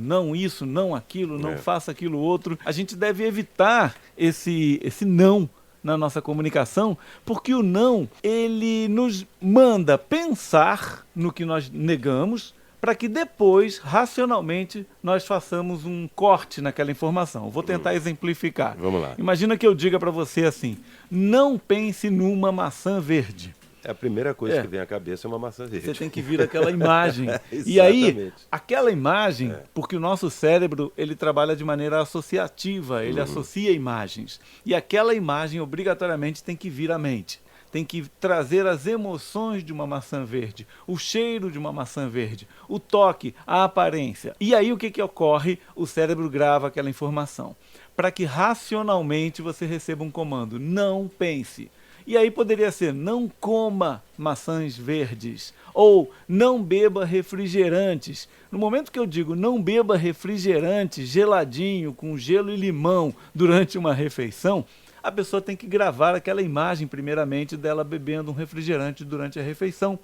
não isso, não aquilo, não faça aquilo outro. A gente deve evitar esse não na nossa comunicação, porque o não, ele nos manda pensar no que nós negamos, para que depois, racionalmente, nós façamos um corte naquela informação. Vou tentar exemplificar. Vamos lá. Imagina que eu diga para você assim, não pense numa maçã verde. A primeira coisa que vem à cabeça é uma maçã verde. Você tem que vir aquela imagem. E aí, Exatamente. aquela imagem, porque o nosso cérebro, ele trabalha de maneira associativa, ele associa imagens. E aquela imagem, obrigatoriamente, tem que vir à mente. Tem que trazer as emoções de uma maçã verde, o cheiro de uma maçã verde, o toque, a aparência. E aí o que ocorre? O cérebro grava aquela informação, para que racionalmente você receba um comando, não pense. E aí poderia ser, não coma maçãs verdes, ou não beba refrigerantes. No momento que eu digo não beba refrigerante geladinho, com gelo e limão, durante uma refeição, a pessoa tem que gravar aquela imagem, primeiramente, dela bebendo um refrigerante durante a refeição,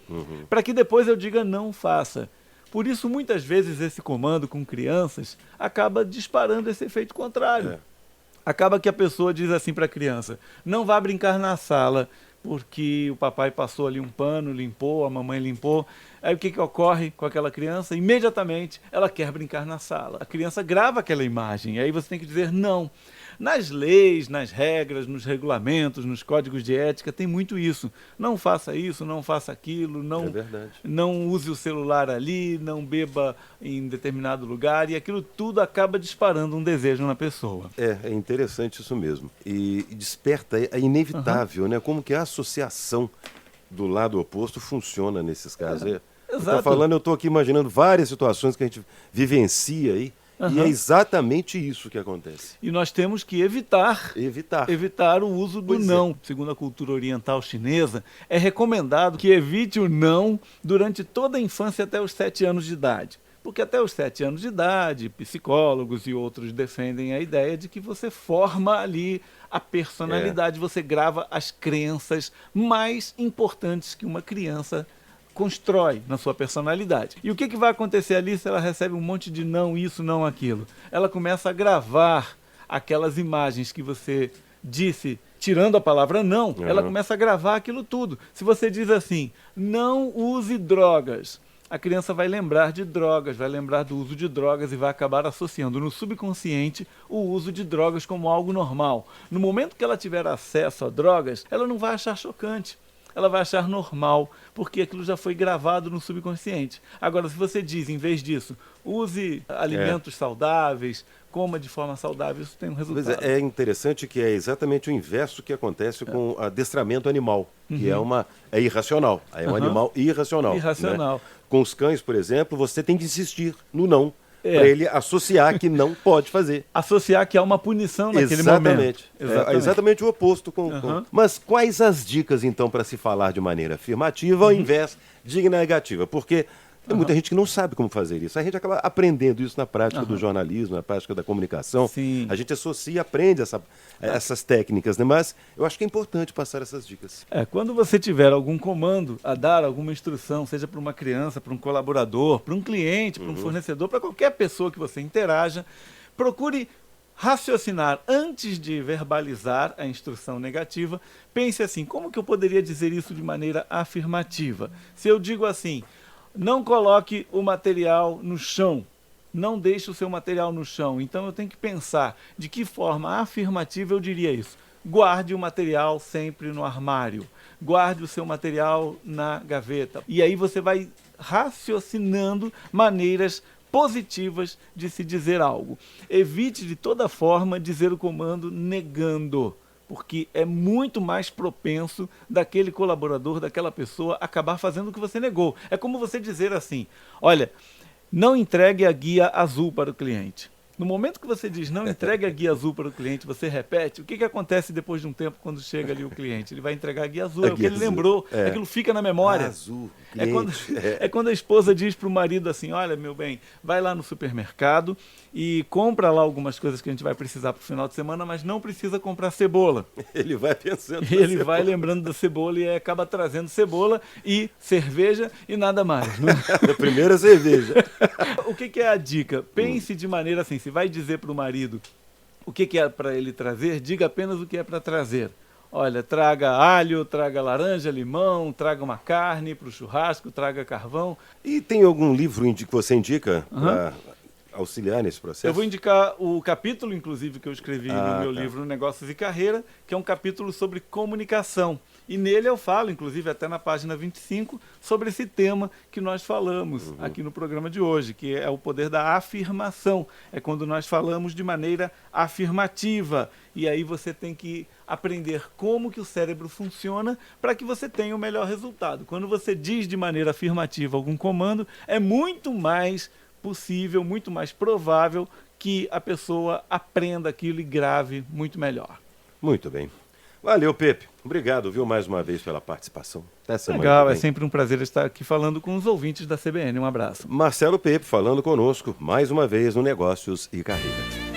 para que depois eu diga não faça. Por isso, muitas vezes, esse comando com crianças acaba disparando esse efeito contrário. Acaba que a pessoa diz assim para a criança, não vá brincar na sala, porque o papai passou ali um pano, limpou, a mamãe limpou. Aí o que ocorre com aquela criança? Imediatamente ela quer brincar na sala. A criança grava aquela imagem, aí você tem que dizer não. Nas leis, nas regras, nos regulamentos, nos códigos de ética, tem muito isso. Não faça isso, não faça aquilo, não use o celular ali, não beba em determinado lugar, e aquilo tudo acaba disparando um desejo na pessoa. É interessante isso mesmo. E desperta, é inevitável, né? Como que a associação do lado oposto funciona nesses casos. Exato. Eu estou aqui imaginando várias situações que a gente vivencia aí, e é exatamente isso que acontece. E nós temos que evitar o uso do não. Segundo a cultura oriental chinesa, é recomendado que evite o não durante toda a infância até os 7 anos de idade. Porque até os 7 anos de idade, psicólogos e outros defendem a ideia de que você forma ali a personalidade, você grava as crenças mais importantes que uma criança constrói na sua personalidade. E o que vai acontecer ali se ela recebe um monte de não isso, não aquilo? Ela começa a gravar aquelas imagens que você disse, tirando a palavra não, ela começa a gravar aquilo tudo. Se você diz assim, não use drogas, a criança vai lembrar de drogas, vai lembrar do uso de drogas e vai acabar associando no subconsciente o uso de drogas como algo normal. No momento que ela tiver acesso a drogas, ela não vai achar chocante. Ela vai achar normal, porque aquilo já foi gravado no subconsciente. Agora, se você diz, em vez disso, use alimentos saudáveis, coma de forma saudável, isso tem um resultado. É interessante que é exatamente o inverso que acontece com o adestramento animal, que é irracional. É um animal irracional. Irracional. Né? Com os cães, por exemplo, você tem que insistir no não, para ele associar que não pode fazer. Associar que há uma punição naquele momento. É exatamente o oposto. Mas quais as dicas, então, para se falar de maneira afirmativa ao invés de negativa? Porque tem muita gente que não sabe como fazer isso. A gente acaba aprendendo isso na prática do jornalismo, na prática da comunicação. Sim. A gente associa e aprende essas técnicas, né? Mas eu acho que é importante passar essas dicas. Quando você tiver algum comando a dar, alguma instrução, seja para uma criança, para um colaborador, para um cliente, para um fornecedor, para qualquer pessoa que você interaja, procure raciocinar antes de verbalizar a instrução negativa. Pense assim, como que eu poderia dizer isso de maneira afirmativa? Se eu digo assim, não coloque o material no chão, não deixe o seu material no chão. Então eu tenho que pensar de que forma afirmativa eu diria isso. Guarde o material sempre no armário, guarde o seu material na gaveta. E aí você vai raciocinando maneiras positivas de se dizer algo. Evite de toda forma dizer o comando negando, porque é muito mais propenso daquele colaborador, daquela pessoa, acabar fazendo o que você negou. É como você dizer assim, olha, não entregue a guia azul para o cliente. No momento que você diz não entregue a guia azul para o cliente, você repete, o que acontece depois de um tempo quando chega ali o cliente? Ele vai entregar a guia azul, é o que ele lembrou, aquilo fica na memória. Azul, é quando a esposa diz para o marido assim, olha, meu bem, vai lá no supermercado e compra lá algumas coisas que a gente vai precisar para o final de semana, mas não precisa comprar cebola. Ele vai pensando Ele vai lembrando da cebola e acaba trazendo cebola e cerveja e nada mais. Né? A primeira cerveja. O que é a dica? Pense de maneira assim, se vai dizer para o marido o que é para ele trazer, diga apenas o que é para trazer. Olha, traga alho, traga laranja, limão, traga uma carne para o churrasco, traga carvão. E tem algum livro que você indica para auxiliar nesse processo? Eu vou indicar o capítulo, inclusive, que eu escrevi no meu livro Negócios e Carreira, que é um capítulo sobre comunicação. E nele eu falo, inclusive até na página 25, sobre esse tema que nós falamos aqui no programa de hoje, que é o poder da afirmação. É quando nós falamos de maneira afirmativa. E aí você tem que aprender como que o cérebro funciona para que você tenha o melhor resultado. Quando você diz de maneira afirmativa algum comando, é muito mais possível, muito mais provável que a pessoa aprenda aquilo e grave muito melhor. Muito bem. Valeu, Pepe. Obrigado, viu, mais uma vez pela participação. Até semana Legal, que vem. é sempre um prazer estar aqui falando com os ouvintes da CBN. Um abraço. Marcelo Pepe falando conosco mais uma vez no Negócios e Carreira.